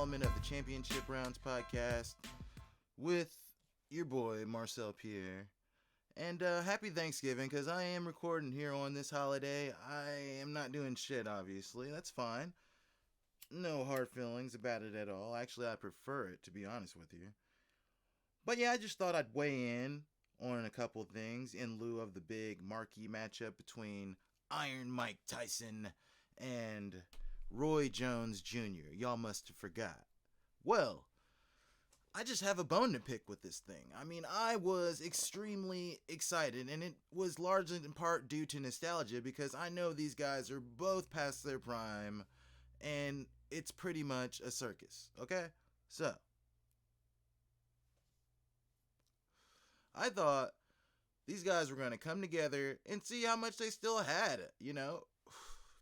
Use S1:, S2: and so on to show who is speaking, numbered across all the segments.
S1: installment of the Championship Rounds podcast with your boy Marcel Pierre. And happy Thanksgiving, because I am recording here on this holiday. I am not doing shit, obviously. That's fine. No hard feelings about it at all. Actually, I prefer it, to be honest with you. But yeah, I just thought I'd weigh in on a couple things in lieu of the big marquee matchup between Iron Mike Tyson and Roy Jones Jr. Y'all must have forgot. Well, I just have a bone to pick with this thing. I mean, I was extremely excited, and it was largely in part due to nostalgia, because I know these guys are both past their prime, and it's pretty much a circus, okay? So, I thought these guys were going to come together and see how much they still had, you know?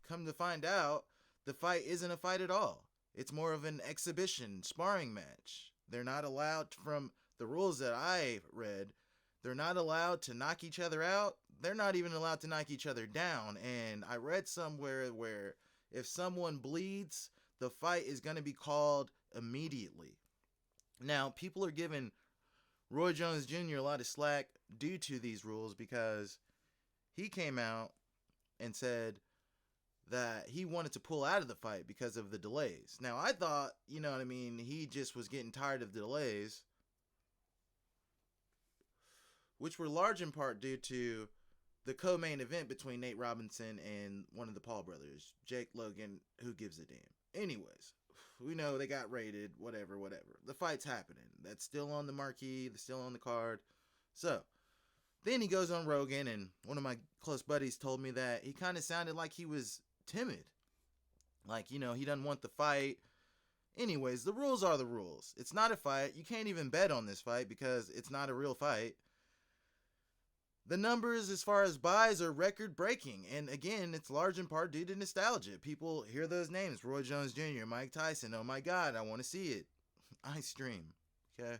S1: Come to find out, the fight isn't a fight at all. It's more of an exhibition, sparring match. They're not allowed, from the rules that I read, they're not allowed to knock each other out. They're not even allowed to knock each other down. And I read somewhere where if someone bleeds, the fight is going to be called immediately. Now, people are giving Roy Jones Jr. a lot of slack due to these rules, because he came out and said that he wanted to pull out of the fight because of the delays. Now, I thought, you know what I mean, he just was getting tired of the delays, which were large in part due to the co-main event between Nate Robinson and one of the Paul brothers, Jake Logan, who gives a damn. Anyways, we know they got raided, whatever. The fight's happening. That's still on the marquee, that's still on the card. So, then he goes on Rogan, and one of my close buddies told me that he kind of sounded like he was timid. Like, you know, he doesn't want the fight. Anyways, the rules are the rules. It's not a fight. You can't even bet on this fight because it's not a real fight. The numbers as far as buys are record breaking. And again, it's large in part due to nostalgia. People hear those names. Roy Jones Jr., Mike Tyson. Oh my God, I want to see it. I stream. Okay?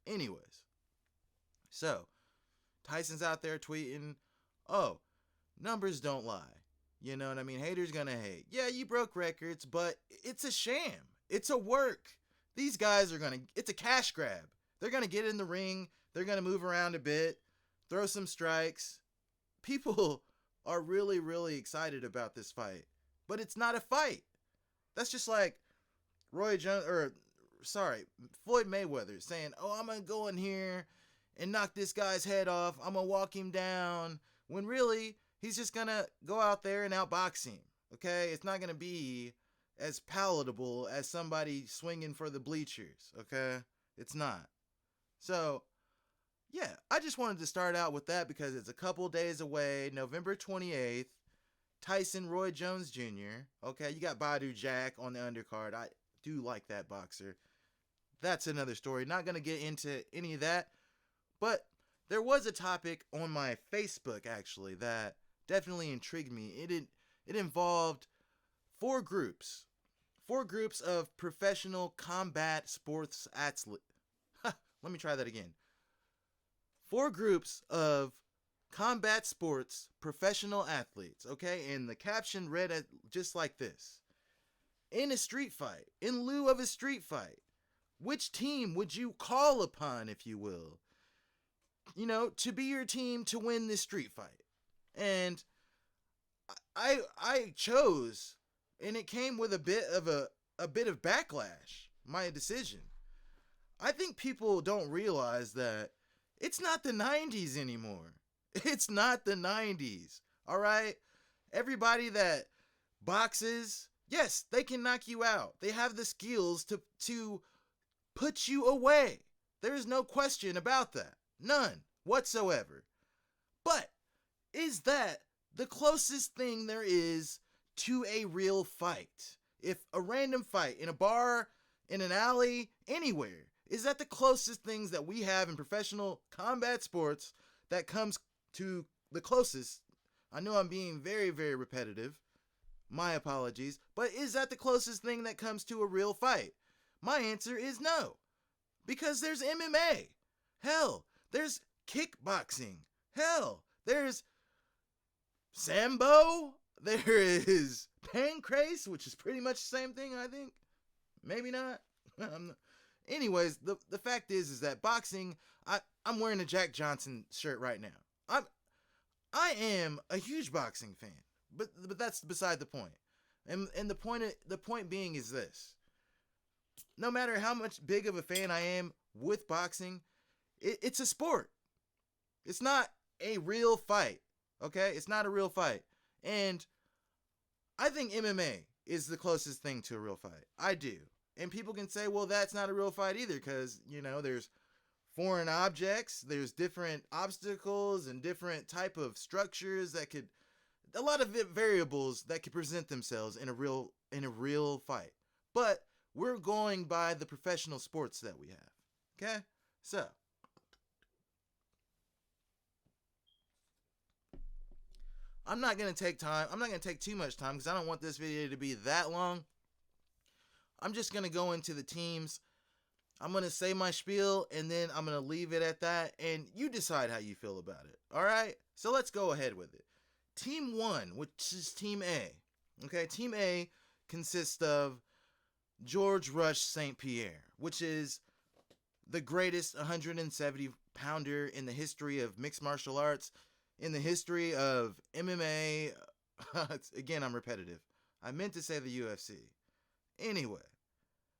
S1: Anyways. So, Tyson's out there tweeting, oh, numbers don't lie. You know what I mean? Haters gonna hate. Yeah, you broke records, but it's a sham. It's a work. These guys are it's a cash grab. They're gonna get in the ring. They're gonna move around a bit, throw some strikes. People are really, really excited about this fight, but it's not a fight. That's just like Floyd Mayweather saying, oh, I'm gonna go in here and knock this guy's head off. I'm gonna walk him down. When really, he's just going to go out there and outbox him, okay? It's not going to be as palatable as somebody swinging for the bleachers, okay? It's not. So, yeah, I just wanted to start out with that because it's a couple days away, November 28th, Tyson Roy Jones Jr., okay? You got Badu Jack on the undercard. I do like that boxer. That's another story. Not going to get into any of that, but there was a topic on my Facebook, actually, that definitely intrigued me. It involved four groups of professional combat sports athletes. Let me try that again. 4 groups of combat sports professional athletes, okay? And the caption read just like this. In a street fight, in lieu of a street fight, which team would you call upon, if you will, you know, to be your team to win this street fight? And I chose, and it came with a bit of backlash, my decision. I think people don't realize that it's not the 90s anymore. It's not the 90s. All right? Everybody that boxes, yes, they can knock you out. They have the skills to put you away. There's no question about that. None whatsoever. But is that the closest thing there is to a real fight? If a random fight in a bar, in an alley, anywhere, is that the closest things that we have in professional combat sports that comes to the closest? I know I'm being very, very repetitive. My apologies. But is that the closest thing that comes to a real fight? My answer is no. Because there's MMA. Hell, there's kickboxing. Hell, there's Sambo. There is Pancrase, which is pretty much the same thing, I think. Maybe not. Anyways, the fact is that boxing. I'm wearing a Jack Johnson shirt right now. I am a huge boxing fan, but that's beside the point. And the point being is this: no matter how much big of a fan I am with boxing, it's a sport. It's not a real fight. Okay, it's not a real fight, and I think MMA is the closest thing to a real fight. I do. And people can say, well, that's not a real fight either because, there's foreign objects, there's different obstacles and different type of structures that could a lot of variables that could present themselves in a real fight. But we're going by the professional sports that we have. Okay? So, I'm not going to take time. I'm not going to take too much time because I don't want this video to be that long. I'm just going to go into the teams. I'm going to say my spiel and then I'm going to leave it at that. And you decide how you feel about it. All right? So let's go ahead with it. Team 1, which is Team A. Okay, Team A consists of George Rush St. Pierre, which is the greatest 170-pounder in the history of mixed martial arts, in the history of MMA. Again, I'm repetitive. I meant to say the UFC. Anyway,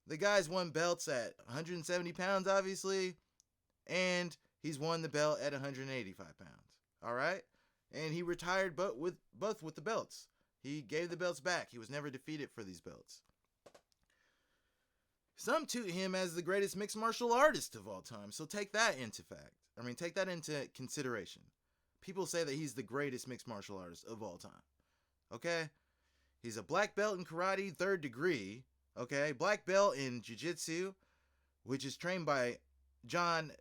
S1: the guy's won belts at 170 pounds, obviously, and he's won the belt at 185 pounds. All right? And he retired both with the belts. He gave the belts back. He was never defeated for these belts. Some toot him as the greatest mixed martial artist of all time. So take that into consideration. People say that he's the greatest mixed martial artist of all time. Okay? He's a black belt in karate, 3rd degree. Okay? Black belt in jiu-jitsu, which is trained by John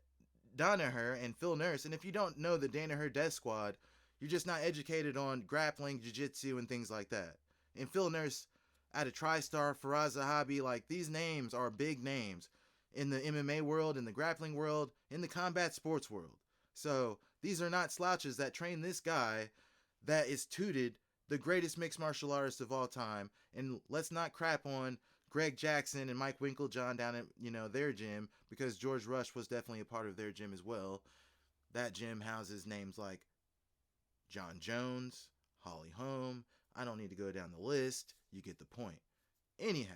S1: Danaher and Phil Nurse. And if you don't know the Danaher Death Squad, you're just not educated on grappling, jiu-jitsu, and things like that. And Phil Nurse out of TriStar, Faraz Zahabi, like these names are big names in the MMA world, in the grappling world, in the combat sports world. So these are not slouches that train this guy that is tooted the greatest mixed martial artist of all time. And let's not crap on Greg Jackson and Mike Winklejohn down at their gym, because George Rush was definitely a part of their gym as well. That gym houses names like John Jones, Holly Holm. I don't need to go down the list. You get the point. Anyhow,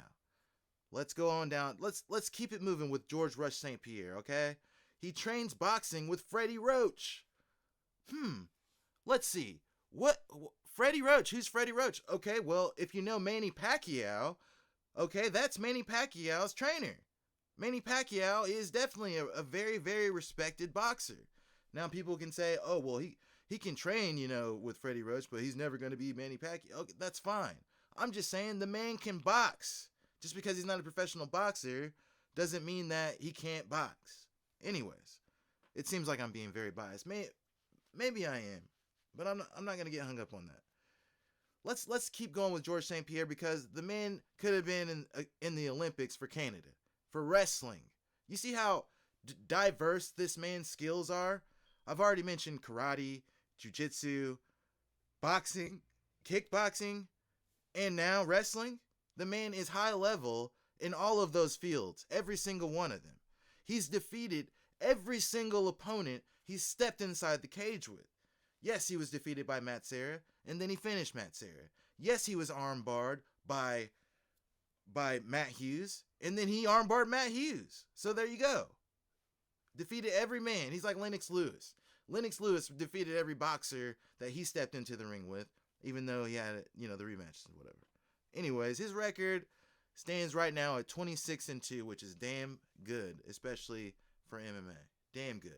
S1: let's go on down. Let's keep it moving with George Rush St. Pierre, okay? He trains boxing with Freddie Roach. Let's see. Freddie Roach? Who's Freddie Roach? Okay, well, if you know Manny Pacquiao, okay, that's Manny Pacquiao's trainer. Manny Pacquiao is definitely a very, very respected boxer. Now people can say, oh, well, he can train, with Freddie Roach, but he's never going to be Manny Pacquiao. Okay, that's fine. I'm just saying the man can box. Just because he's not a professional boxer doesn't mean that he can't box. Anyways, it seems like I'm being very biased. Maybe I am, but I'm not going to get hung up on that. Let's keep going with George St. Pierre, because the man could have been in the Olympics for Canada, for wrestling. You see how diverse this man's skills are? I've already mentioned karate, jiu-jitsu, boxing, kickboxing, and now wrestling. The man is high level in all of those fields, every single one of them. He's defeated every single opponent he's stepped inside the cage with. Yes, he was defeated by Matt Serra, and then he finished Matt Serra. Yes, he was armbarred by Matt Hughes, and then he armbarred Matt Hughes. So there you go. Defeated every man. He's like Lennox Lewis. Lennox Lewis defeated every boxer that he stepped into the ring with, even though he had, the rematches and whatever. Anyways, his record stands right now at 26-2, which is damn good, especially for MMA. Damn good.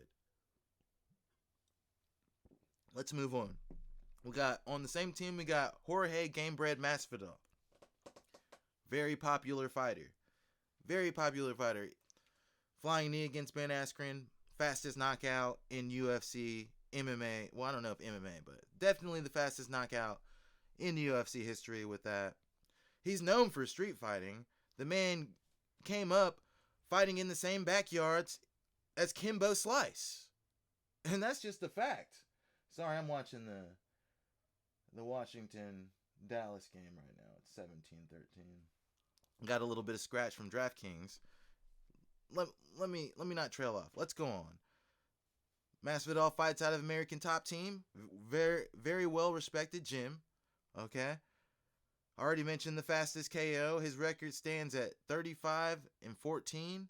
S1: Let's move on. On the same team, we got Jorge Gamebred Masvidal. Very popular fighter. Very popular fighter. Flying knee against Ben Askren. Fastest knockout in UFC, MMA. Well, I don't know if MMA, but definitely the fastest knockout in UFC history with that. He's known for street fighting. The man came up fighting in the same backyards as Kimbo Slice. And that's just a fact. Sorry, I'm watching the Washington-Dallas game right now. It's 17-13. Got a little bit of scratch from DraftKings. Let, let me not trail off. Let's go on. Masvidal fights out of American Top Team. Very well respected gym. Okay. I already mentioned the fastest KO. His record stands at 35-14.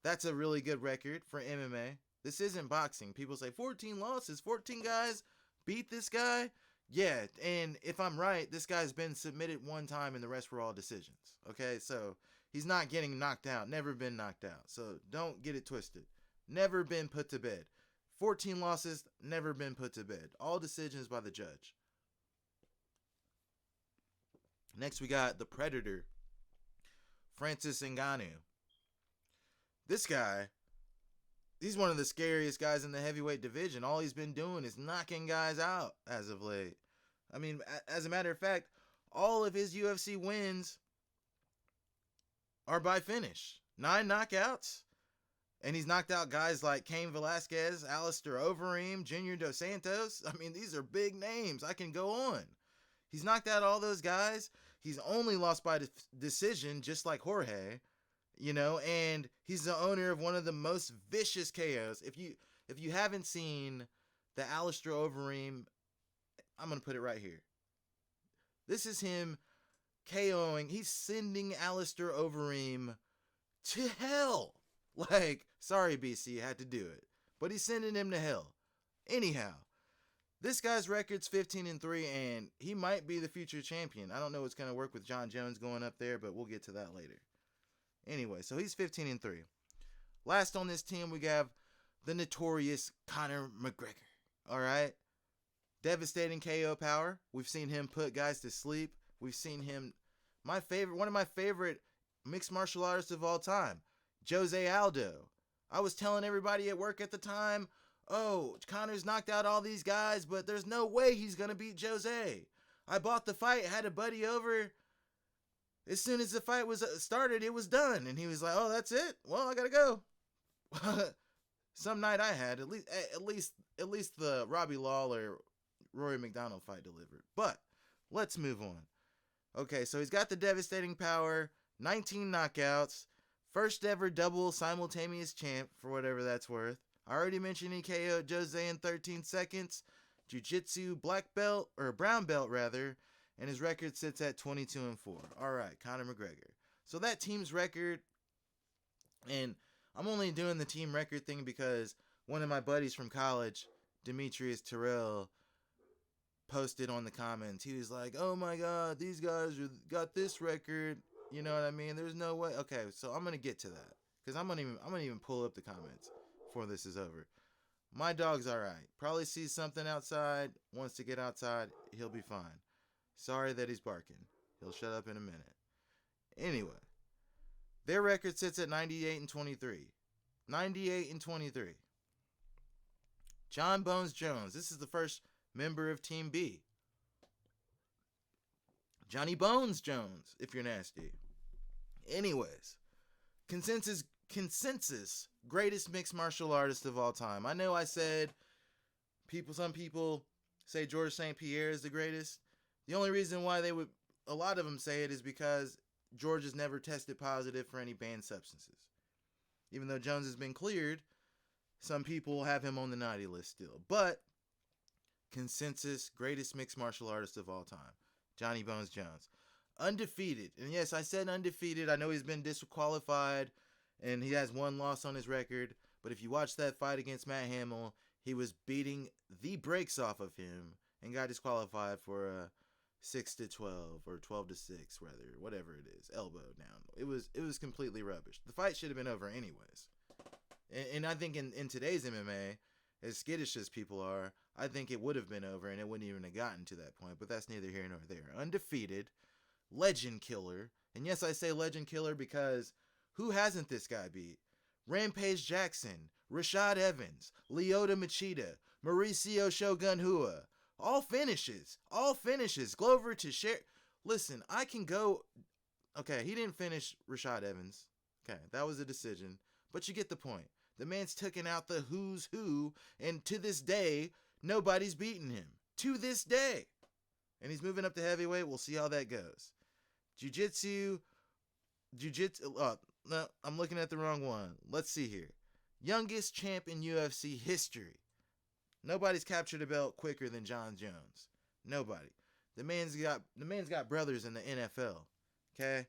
S1: That's a really good record for MMA. This isn't boxing. People say 14 losses, 14 guys beat this guy. Yeah, and if I'm right, this guy's been submitted one time and the rest were all decisions. Okay, so he's not getting knocked out, never been knocked out. So don't get it twisted. Never been put to bed. 14 losses, never been put to bed. All decisions by the judge. Next, we got the Predator, Francis Ngannou. This guy, he's one of the scariest guys in the heavyweight division. All he's been doing is knocking guys out as of late. I mean, as a matter of fact, all of his UFC wins are by finish. 9 knockouts. And he's knocked out guys like Cain Velasquez, Alistair Overeem, Junior Dos Santos. I mean, these are big names. I can go on. He's knocked out all those guys. He's only lost by decision, just like Jorge, and he's the owner of one of the most vicious KOs. If you haven't seen the Alistair Overeem, I'm going to put it right here. This is him KOing. He's sending Alistair Overeem to hell. Like, sorry, BC, had to do it. But he's sending him to hell. Anyhow, this guy's record's 15-3, and he might be the future champion. I don't know what's going to work with John Jones going up there, but we'll get to that later. Anyway, so he's 15-3. Last on this team, we have the notorious Conor McGregor. All right? Devastating KO power. We've seen him put guys to sleep. We've seen him, one of my favorite mixed martial artists of all time, Jose Aldo. I was telling everybody at work at the time, oh, Conor's knocked out all these guys, but there's no way he's going to beat Jose. I bought the fight, had a buddy over. As soon as the fight was started, it was done. And he was like, oh, that's it? Well, I got to go. Some night I had, at least the Robbie Lawler, Rory McDonald fight delivered. But let's move on. Okay, so he's got the devastating power, 19 knockouts, first ever double simultaneous champ, for whatever that's worth. I already mentioned he KO'd Jose in 13 seconds. Jiu-Jitsu black belt, or brown belt rather, and his record sits at 22-4. All right, Conor McGregor. So that team's record, and I'm only doing the team record thing because one of my buddies from college, Demetrius Terrell, posted on the comments. He was like, oh my God, these guys got this record. You know what I mean? There's no way. Okay, so I'm going to get to that because I'm going to even pull up the comments before this is over. My dog's all right. Probably sees something outside, wants to get outside. He'll be fine. Sorry that he's barking. He'll shut up in a minute. Anyway, their record sits at 98-23. 98-23. John Bones Jones. This is the first member of Team B. Johnny Bones Jones, if you're nasty. Anyways, consensus greatest mixed martial artist of all time. I know I said some people say Georges St. Pierre is the greatest. The only reason why a lot of them say it is because George has never tested positive for any banned substances. Even though Jones has been cleared, some people have him on the naughty list still. But consensus greatest mixed martial artist of all time, Johnny Bones Jones. Undefeated. And yes, I said undefeated. I know he's been disqualified and he has one loss on his record. But if you watch that fight against Matt Hamill, he was beating the brakes off of him and got disqualified for a 6-12 or 12-6 rather, whatever it is, elbow down. It was completely rubbish. The fight should have been over anyways. And I think in today's MMA, as skittish as people are, I think it would have been over and it wouldn't even have gotten to that point. But that's neither here nor there. Undefeated, legend killer. And yes, I say legend killer because who hasn't this guy beat? Rampage Jackson, Rashad Evans, Lyoto Machida, Mauricio Shogun Hua. All finishes. Glover Teixeira. Listen, I can go. Okay, he didn't finish Rashad Evans. Okay, that was a decision. But you get the point. The man's taken out the who's who, and to this day, nobody's beaten him. To this day. And he's moving up to heavyweight. We'll see how that goes. Jiu-Jitsu, Jiu-Jitsu. No, I'm looking at the wrong one. Let's see here. Youngest champ in UFC history. Nobody's captured a belt quicker than John Jones. Nobody. The man's got brothers in the NFL. Okay?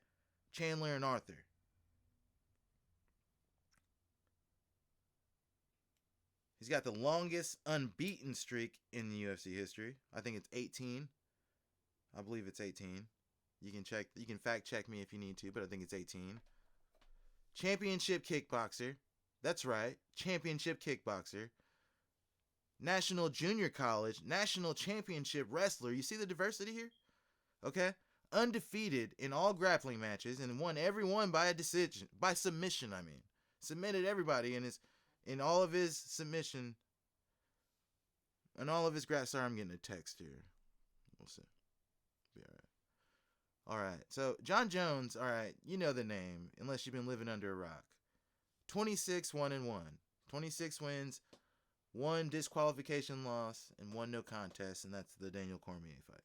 S1: Chandler and Arthur. He's got the longest unbeaten streak in the UFC history. I think it's 18. I believe it's 18. You can fact check me if you need to, but I think it's 18. Championship kickboxer. That's right. Championship kickboxer. National junior college, national championship wrestler. You see the diversity here? Okay? Undefeated in all grappling matches and won every one by a decision, by submission, I mean. Submitted everybody in all of his submission and all of his sorry, I'm getting a text here. We'll see. Be all right. All right. So, John Jones, all right, you know the name unless you've been living under a rock. 26-1-1. 26 wins, 1 disqualification loss, and 1 no contest, and that's the Daniel Cormier fight.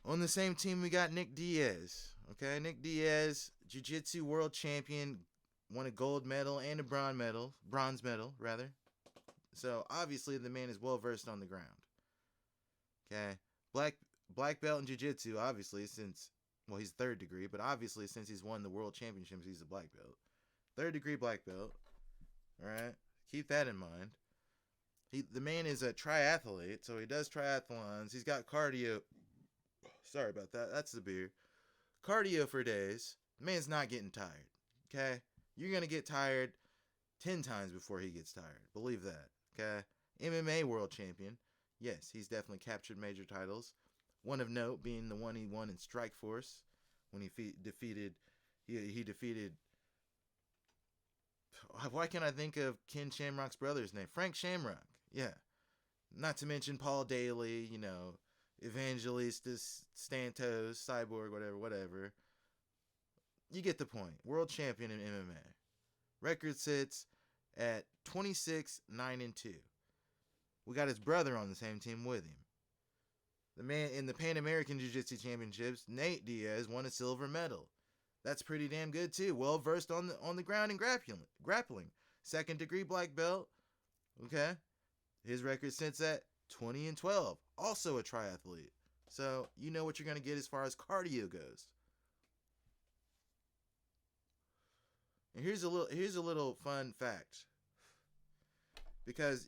S1: On the same team, we got Nick Diaz. Okay, Nick Diaz, Jiu-Jitsu world champion, won a gold medal and a bronze medal, rather. So, obviously, the man is well-versed on the ground. Okay, black belt in Jiu-Jitsu, obviously, well, he's 3rd degree, but obviously, since he's won the world championships, he's a black belt. 3rd degree black belt. All right, keep that in mind. The man is a triathlete, so he does triathlons. He's got cardio. Sorry about that. That's the beer. Cardio for days. The man's not getting tired. Okay, you're gonna get tired 10 times before he gets tired. Believe that. Okay, MMA world champion. Yes, he's definitely captured major titles. One of note being the one he won in Strikeforce when he defeated. He defeated. Why can't I think of Ken Shamrock's brother's name? Frank Shamrock. Yeah. Not to mention Paul Daly, Evangelistus Santos, Cyborg, whatever. You get the point. World champion in MMA. Record sits at 26-9-2. We got his brother on the same team with him. The man in the Pan American Jiu-Jitsu Championships, Nate Diaz, won a silver medal. That's pretty damn good too. Well versed on the ground and grappling. 2nd degree black belt. Okay. His record sits at 20-12. Also a triathlete. So you know what you're gonna get as far as cardio goes. And here's a little fun fact. Because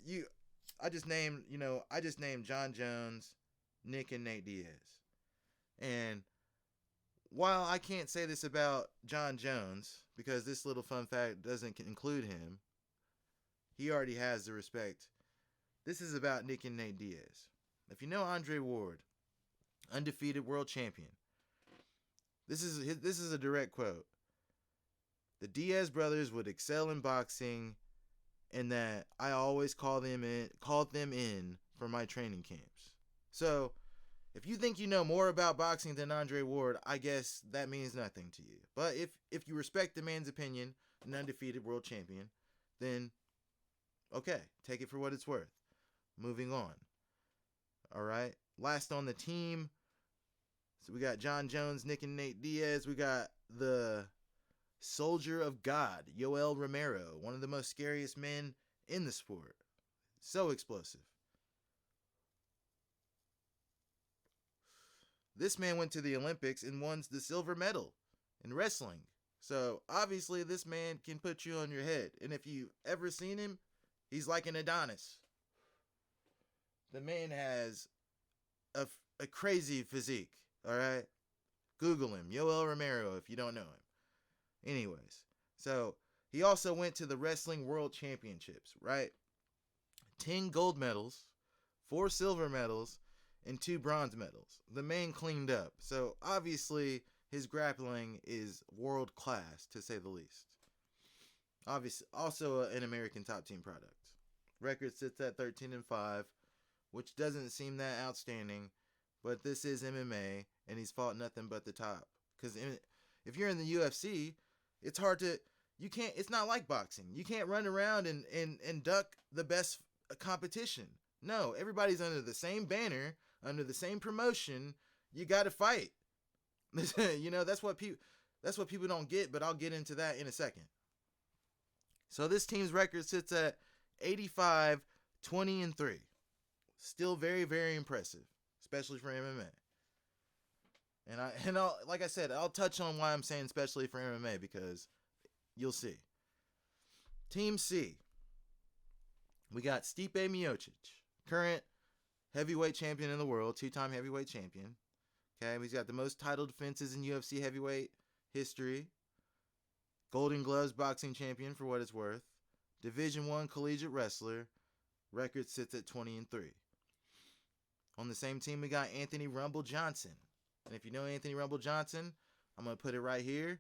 S1: I just named John Jones, Nick, and Nate Diaz. And while I can't say this about John Jones, because this little fun fact doesn't include him, he already has the respect. This is about Nick and Nate Diaz. If you know Andre Ward, undefeated world champion, this is a direct quote. The Diaz brothers would excel in boxing, and that I always called them in for my training camps. So, if you think you know more about boxing than Andre Ward, I guess that means nothing to you. But if you respect the man's opinion, an undefeated world champion, then okay, take it for what it's worth. Moving on. All right. Last on the team. So we got John Jones, Nick and Nate Diaz. We got the Soldier of God, Yoel Romero, one of the most scariest men in the sport. So explosive. This man went to the Olympics and won the silver medal in wrestling. So, obviously, this man can put you on your head. And if you've ever seen him, he's like an Adonis. The man has a crazy physique, all right? Google him, Yoel Romero, if you don't know him. Anyways, so he also went to the Wrestling World Championships, right? 10 gold medals, 4 silver medals, and 2 bronze medals. The man cleaned up. So obviously his grappling is world class, to say the least. Obviously, also an American top team product. Record sits at 13-5, which doesn't seem that outstanding, but this is MMA, and he's fought nothing but the top. Because if you're in the UFC, it's hard to, it's not like boxing. You can't run around and duck the best competition. No, everybody's under the same banner, under the same promotion. You got to fight. That's what people don't get, but I'll get into that in a second. So this team's record sits at 85, 20 and 3. Still very, very impressive, especially for MMA. And like I said, I'll touch on why I'm saying especially for MMA because you'll see. Team C, we got Stipe Miocic, current heavyweight champion in the world, two-time heavyweight champion. Okay, he's got the most title defenses in UFC heavyweight history. Golden Gloves boxing champion for what it's worth. Division 1 collegiate wrestler. Record sits at 20 and 3. On the same team, we got Anthony Rumble Johnson. And if you know Anthony Rumble Johnson, I'm going to put it right here.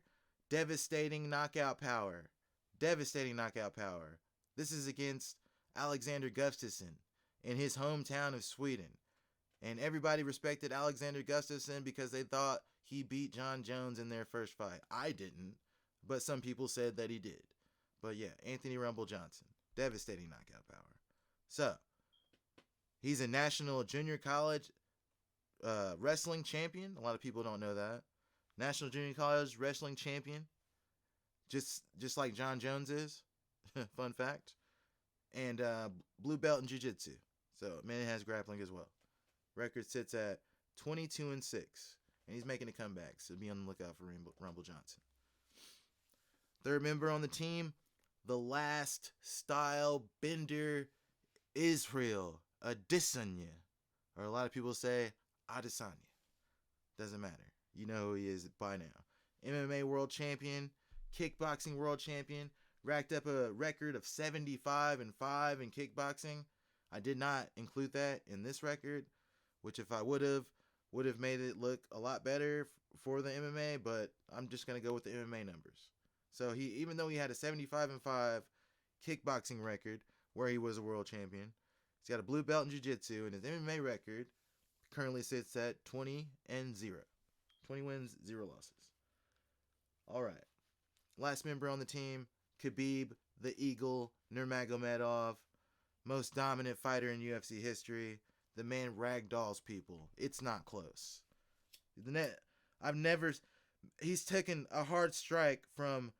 S1: Devastating knockout power. Devastating knockout power. This is against Alexander Gustafsson in his hometown of Sweden. And everybody respected Alexander Gustafsson because they thought he beat John Jones in their first fight. I didn't, but some people said that he did. But yeah, Anthony Rumble Johnson. Devastating knockout power. So, he's a national junior college wrestling champion. A lot of people don't know that. National junior college wrestling champion. Just like John Jones is. Fun fact. And blue belt in jiu-jitsu. So, man has grappling as well. Record sits at 22 and 6. And he's making a comeback. So, be on the lookout for Rumble Johnson. Third member on the team, the last style bender Israel Adesanya. Or a lot of people say Adesanya. Doesn't matter. You know who he is by now. MMA world champion, kickboxing world champion, racked up a record of 75 and 5 in kickboxing. I did not include that in this record, which if I would have made it look a lot better for the MMA, but I'm just going to go with the MMA numbers. So even though he had a 75 and 5 kickboxing record where he was a world champion, he's got a blue belt in jiu-jitsu, and his MMA record currently sits at 20 and 0. 20 wins, 0 losses. All right. Last member on the team, Khabib, the Eagle, Nurmagomedov, most dominant fighter in UFC history. The man ragdolls people. It's not close. He's taken a hard strike from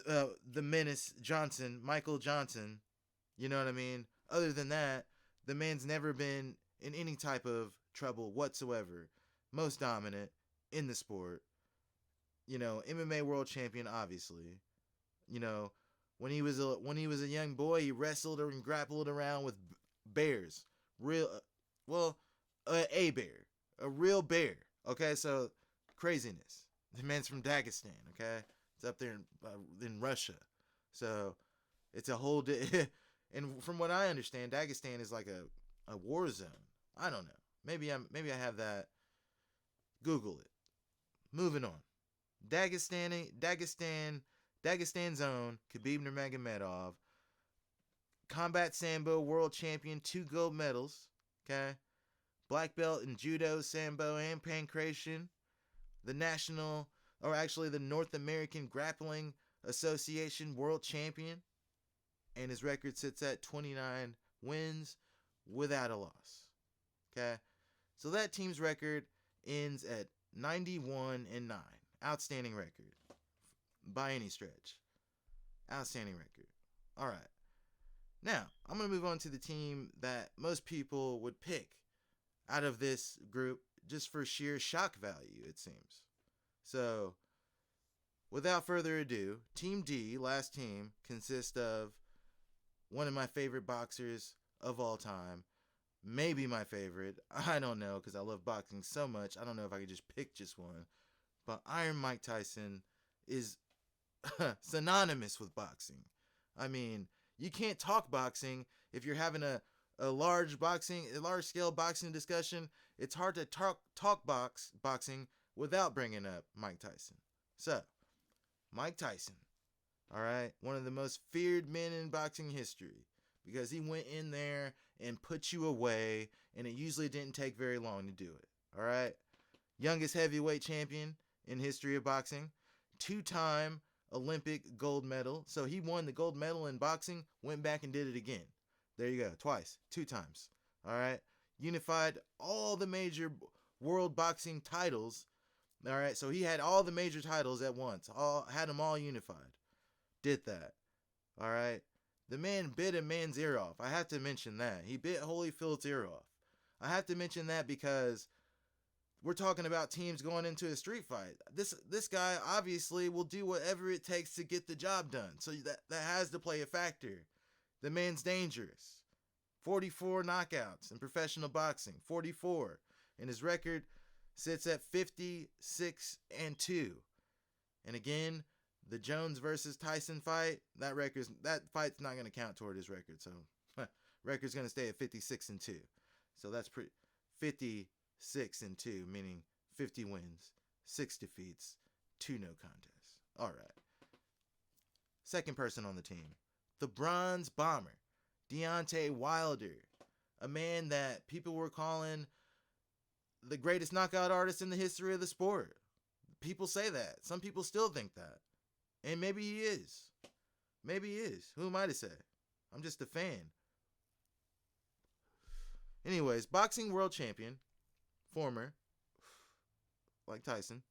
S1: the menace Johnson, Michael Johnson. You know what I mean? Other than that, the man's never been in any type of trouble whatsoever. Most dominant in the sport. You know, MMA world champion, obviously. You know, when he was a young boy, he wrestled and grappled around with bears. A bear. A real bear. Okay, so craziness. The man's from Dagestan, okay? It's up there in Russia. So it's a whole... and from what I understand, Dagestan is like a war zone. I don't know. Maybe I have that. Google it. Moving on. Dagestan zone, Khabib Nurmagomedov. Combat Sambo world champion, 2 gold medals. Okay? Black belt in judo, sambo, and pancration. The North American Grappling Association world champion. And his record sits at 29 wins without a loss. Okay? So that team's record ends at 91 and 9. Outstanding record. By any stretch. Outstanding record. All right. Now, I'm going to move on to the team that most people would pick out of this group just for sheer shock value, it seems. So, without further ado, Team D, last team, consists of one of my favorite boxers of all time. Maybe my favorite. I don't know, because I love boxing so much. I don't know if I could just pick just one. But Iron Mike Tyson is synonymous with boxing. I mean, you can't talk boxing if you're having a large-scale boxing discussion. It's hard to talk boxing without bringing up Mike Tyson. So, Mike Tyson, all right, one of the most feared men in boxing history because he went in there and put you away, and it usually didn't take very long to do it, all right? Youngest heavyweight champion in history of boxing, 2-time Olympic gold medal. So he won the gold medal in boxing, went back and did it again. There you go, twice, 2 times, all right? Unified all the major world boxing titles All right, so he had all the major titles at once, all had them all unified. Did that. All right. The man bit a man's ear off. I have to mention that. He bit Holyfield's ear off. I have to mention that because we're talking about teams going into a street fight. This guy obviously will do whatever it takes to get the job done. So that has to play a factor. The man's dangerous. 44 knockouts in professional boxing. 44. And his record sits at 56-2. And again, the Jones versus Tyson fight, that fight's not going to count toward his record. So record's going to stay at 56-2. So that's 56-2, meaning 50 wins, 6 defeats, 2 no contests. All right. Second person on the team, the Bronze Bomber, Deontay Wilder, a man that people were calling the greatest knockout artist in the history of the sport. People say that. Some people still think that. And maybe he is. Maybe he is. Who am I to say? I'm just a fan. Anyways, boxing world champion, former, like Tyson,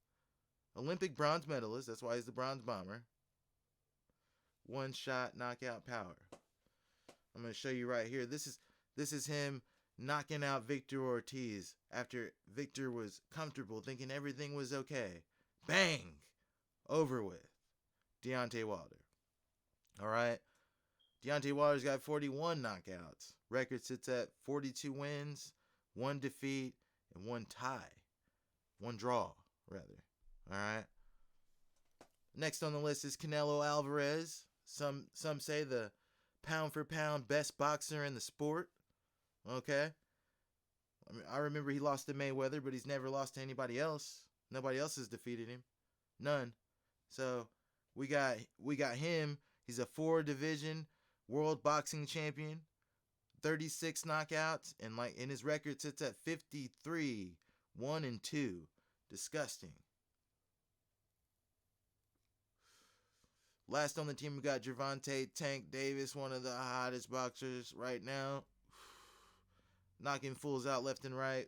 S1: Olympic bronze medalist, that's why he's the Bronze Bomber, one-shot knockout power. I'm going to show you right here. This is him knocking out Victor Ortiz after Victor was comfortable, thinking everything was okay. Bang! Over with. Deontay Wilder. All right. Deontay Wilder's got 41 knockouts. Record sits at 42 wins, 1 defeat, and 1 tie. 1 draw, rather. All right. Next on the list is Canelo Alvarez. Some say the pound-for-pound best boxer in the sport. Okay. I remember he lost to Mayweather, but he's never lost to anybody else. Nobody else has defeated him. None. So we got him. He's a 4-division world boxing champion. 36 knockouts, and his record sits at 53, 1-2. Disgusting. Last on the team, we got Gervonta Tank Davis, one of the hottest boxers right now. Knocking fools out left and right.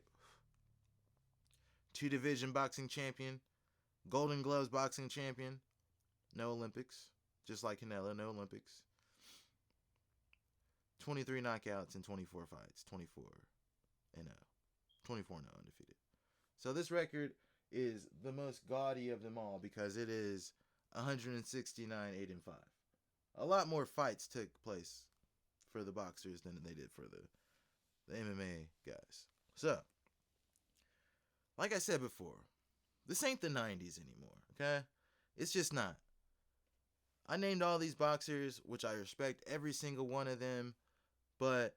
S1: 2-division boxing champion. Golden Gloves boxing champion. No Olympics. Just like Canelo, no Olympics. 23 knockouts in 24 fights. 24-0. 24-0 undefeated. So this record is the most gaudy of them all because it is 169, 8-5. A lot more fights took place for the boxers than they did for the MMA guys. So, like I said before, this ain't the 90s anymore, okay? It's just not. I named all these boxers, which I respect every single one of them, but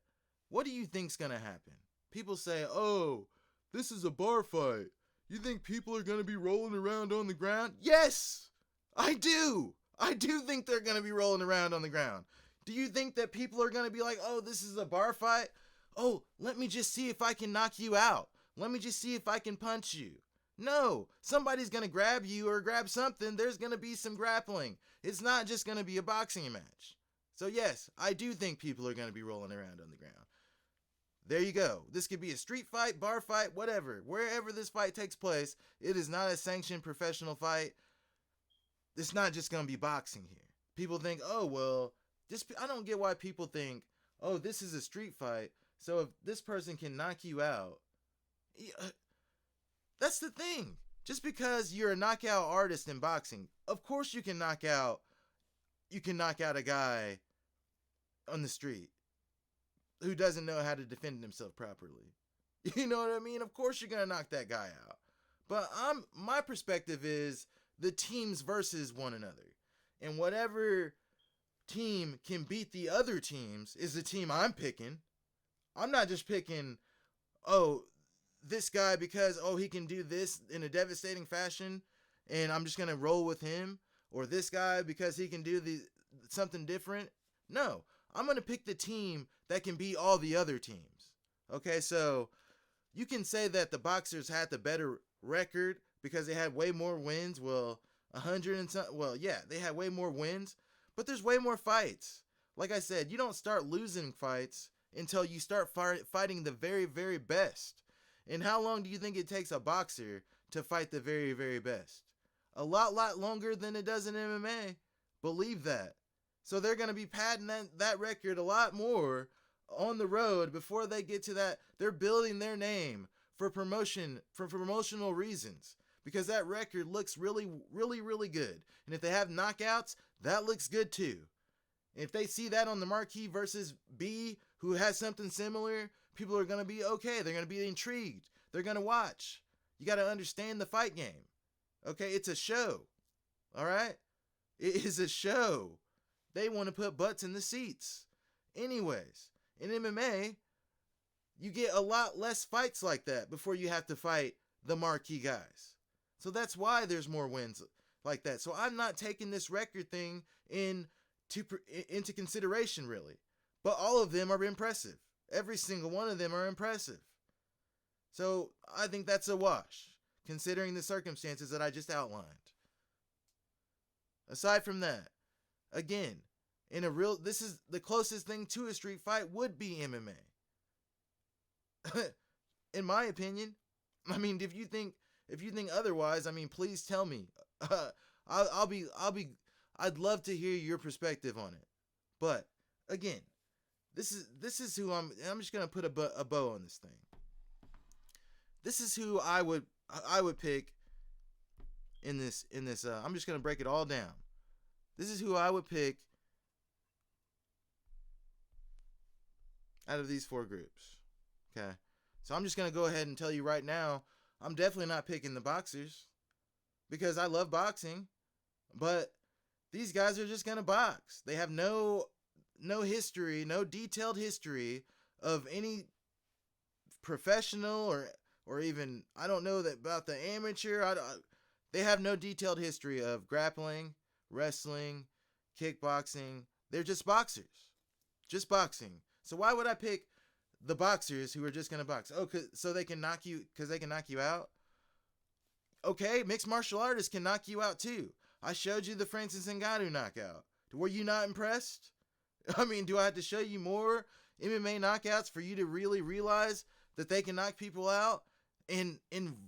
S1: what do you think's gonna happen? People say, oh, this is a bar fight. You think people are gonna be rolling around on the ground? Yes, I do. I do think they're gonna be rolling around on the ground. Do you think that people are gonna be like, oh, this is a bar fight? Oh, let me just see if I can knock you out. Let me just see if I can punch you. No, somebody's going to grab you or grab something. There's going to be some grappling. It's not just going to be a boxing match. So yes, I do think people are going to be rolling around on the ground. There you go. This could be a street fight, bar fight, whatever. Wherever this fight takes place, it is not a sanctioned professional fight. It's not just going to be boxing here. People think, oh, well, I don't get why people think, oh, this is a street fight. So if this person can knock you out, that's the thing. Just because you're a knockout artist in boxing, of course you can knock out a guy on the street who doesn't know how to defend himself properly. You know what I mean? Of course you're going to knock that guy out. But my perspective is the teams versus one another. And whatever team can beat the other teams is the team I'm picking. I'm not just picking, oh, this guy because, oh, he can do this in a devastating fashion and I'm just going to roll with him. Or this guy because he can do something different. No, I'm going to pick the team that can beat all the other teams. Okay, so you can say that the boxers had the better record because they had way more wins. Well, 100 and some, well, yeah, they had way more wins, but there's way more fights. Like I said, you don't start losing fights until you start fighting the very, very best. And how long do you think it takes a boxer to fight the very, very best. A lot longer than it does in MMA. Believe that. So they're going to be padding that record a lot more on the road before they get to that. They're building their name for promotion, for promotional reasons, because that record looks really, really, really good. And if they have knockouts, that looks good too. If they see that on the marquee versus B, who has something similar, people are going to be okay. They're going to be intrigued. They're going to watch. You got to understand the fight game. Okay, it's a show. All right? It is a show. They want to put butts in the seats. Anyways, in MMA, you get a lot less fights like that before you have to fight the marquee guys. So that's why there's more wins like that. So I'm not taking this record thing into consideration, really. But all of them are impressive. Every single one of them are impressive. So I think that's a wash, considering the circumstances that I just outlined. Aside from that, again, this is the closest thing to a street fight would be MMA. In my opinion. I mean, if you think otherwise, I mean, please tell me. I'd love to hear your perspective on it. But again, this is who I'm just gonna put a bow on this thing. This is who I would pick in this. I'm just gonna break it all down. This is who I would pick out of these four groups. Okay, so I'm just gonna go ahead and tell you right now, I'm definitely not picking the boxers because I love boxing, but these guys are just gonna box. They have no history, no detailed history of any professional or even, I don't know that about the amateur. They have no detailed history of grappling, wrestling, kickboxing. They're just boxers, just boxing. So why would I pick the boxers who are just gonna box? Oh, so they can knock you, because they can knock you out. Okay, mixed martial artists can knock you out too. I showed you the Francis Ngannou knockout. Were you not impressed? I mean, do I have to show you more MMA knockouts for you to really realize that they can knock people out in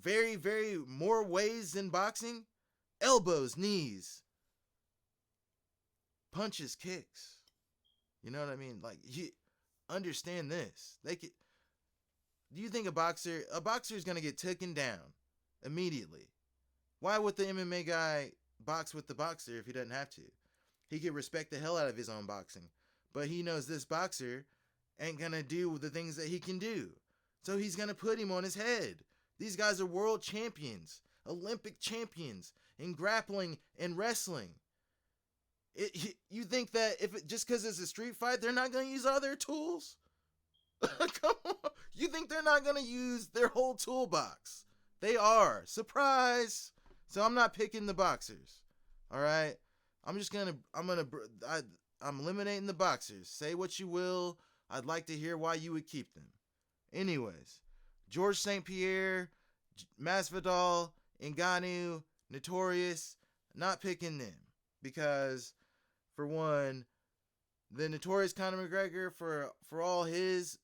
S1: very, very more ways than boxing? Elbows, knees, punches, kicks. You know what I mean? Like, you understand this. Do you think a boxer is going to get taken down immediately? Why would the MMA guy box with the boxer if he doesn't have to? He could respect the hell out of his own boxing, but he knows this boxer ain't going to do the things that he can do. So he's going to put him on his head. These guys are world champions, Olympic champions in grappling and wrestling. You think that just because it's a street fight, they're not going to use all their tools? Come on. You think they're not going to use their whole toolbox? They are. Surprise. So I'm not picking the boxers. All right. I'm eliminating the boxers. Say what you will. I'd like to hear why you would keep them. Anyways, George St. Pierre, Masvidal, Ngannou, Notorious, not picking them because, for one, the Notorious Conor McGregor, for all his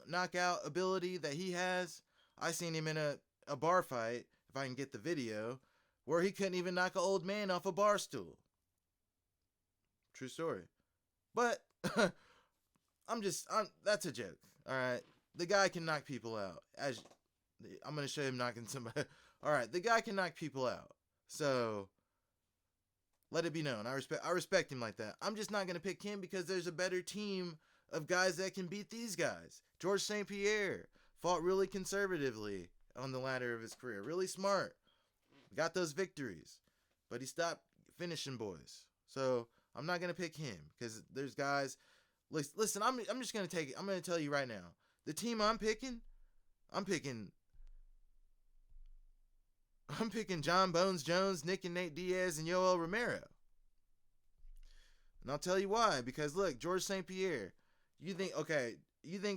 S1: knockout ability that he has, I seen him in a bar fight, if I can get the video, where he couldn't even knock an old man off a bar stool. True story. But that's a joke. All right, the guy can knock people out. I'm gonna show him knocking somebody. All right, the guy can knock people out. So let it be known. I respect him like that. I'm just not gonna pick him because there's a better team of guys that can beat these guys. George St. Pierre fought really conservatively on the ladder of his career. Really smart. Got those victories. But he stopped finishing boys. So I'm not going to pick him because there's guys. Listen, I'm just going to take it. I'm going to tell you right now. The team I'm picking John Bones Jones, Nick and Nate Diaz, and Yoel Romero. And I'll tell you why. Because look, George St. Pierre. You think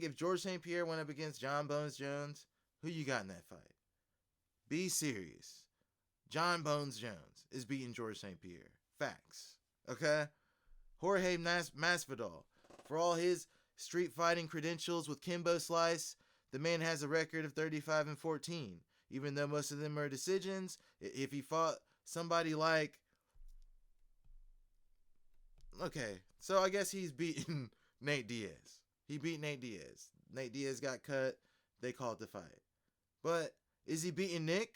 S1: if George St. Pierre went up against John Bones Jones, who you got in that fight? Be serious. John Bones Jones is beating George St. Pierre. Facts. Okay? Jorge Masvidal. For all his street fighting credentials with Kimbo Slice, the man has a record of 35-14. even though most of them are decisions. If he fought somebody like, okay, so I guess he's beaten Nate Diaz. He beat Nate Diaz. Nate Diaz got cut. They called the fight. But is he beating Nick?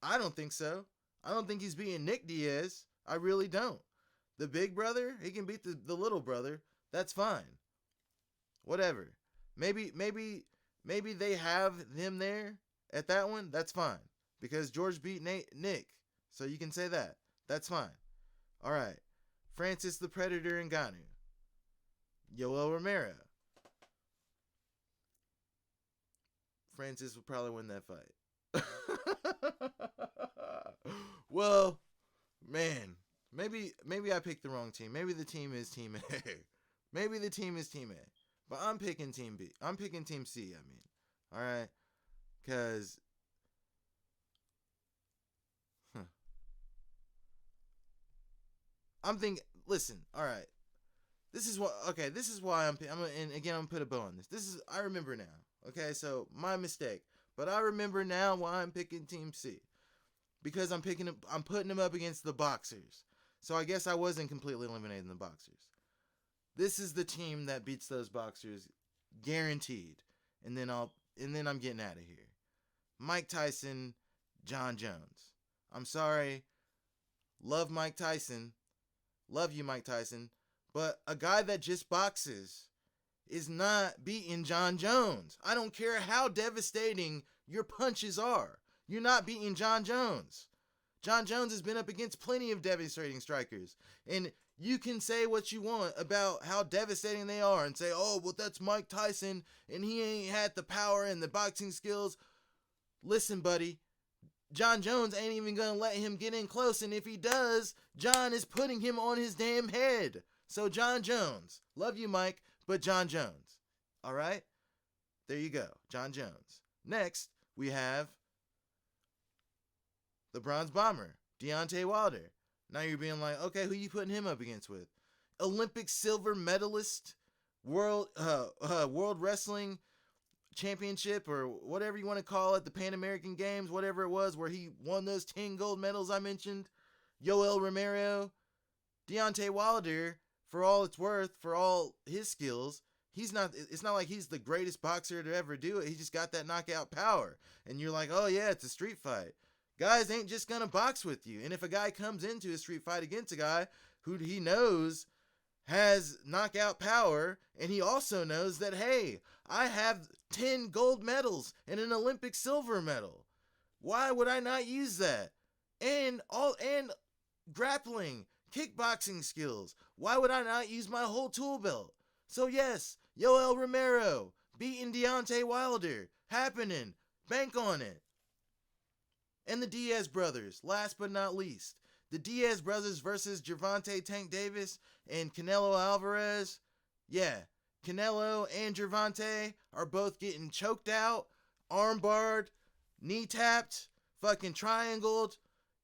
S1: I don't think so. I don't think he's beating Nick Diaz. I really don't. The big brother, he can beat the little brother. That's fine. Whatever. Maybe they have him there at that one. That's fine. Because George beat Nick. So you can say that. That's fine. All right. Francis the Predator Ngannou. Yoel Romero. Francis would probably win that fight. Well, man, maybe I picked the wrong team. Maybe the team is Team A. Maybe the team is Team A. But I'm picking Team B. I'm picking Team C, I mean. All right? Because I'm thinking, listen, all right. This is why I'm gonna put a bow on this. I remember now. Okay, so my mistake. But I remember now why I'm picking Team C. Because I'm putting them up against the Boxers. So I guess I wasn't completely eliminating the Boxers. This is the team that beats those Boxers, guaranteed. And then I'm getting out of here. Mike Tyson, John Jones. I'm sorry. Love Mike Tyson. Love you, Mike Tyson. But a guy that just boxes is not beating John Jones. I don't care how devastating your punches are. You're not beating John Jones. John Jones has been up against plenty of devastating strikers. And you can say what you want about how devastating they are and say, oh, well, that's Mike Tyson and he ain't had the power and the boxing skills. Listen, buddy, John Jones ain't even going to let him get in close. And if he does, John is putting him on his damn head. So John Jones, love you, Mike, but John Jones. All right? There you go, John Jones. Next, we have the Bronze Bomber, Deontay Wilder. Now you're being like, okay, who you putting him up against with? Olympic silver medalist, world wrestling championship, or whatever you want to call it, the Pan American Games, whatever it was, where he won those 10 gold medals I mentioned. Yoel Romero. Deontay Wilder, for all it's worth, for all his skills, it's not like he's the greatest boxer to ever do it. He just got that knockout power. And you're like, oh yeah, it's a street fight. Guys ain't just gonna box with you. And if a guy comes into a street fight against a guy who he knows has knockout power, and he also knows that, hey, I have 10 gold medals and an Olympic silver medal. Why would I not use that? And grappling, kickboxing skills. Why would I not use my whole tool belt? So yes, Yoel Romero beating Deontay Wilder. Happening. Bank on it. And the Diaz brothers, last but not least. The Diaz brothers versus Gervonta Tank Davis and Canelo Alvarez. Yeah, Canelo and Gervonta are both getting choked out, armbarred, knee tapped, fucking triangled,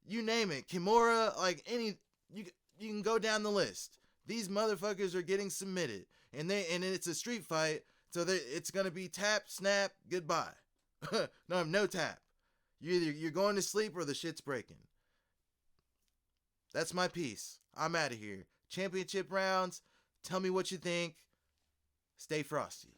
S1: you name it. Kimura, you can go down the list. These motherfuckers are getting submitted, and it's a street fight, so it's gonna be tap, snap, goodbye. No tap. You're going to sleep or the shit's breaking. That's my piece. I'm out of here. Championship rounds. Tell me what you think. Stay frosty.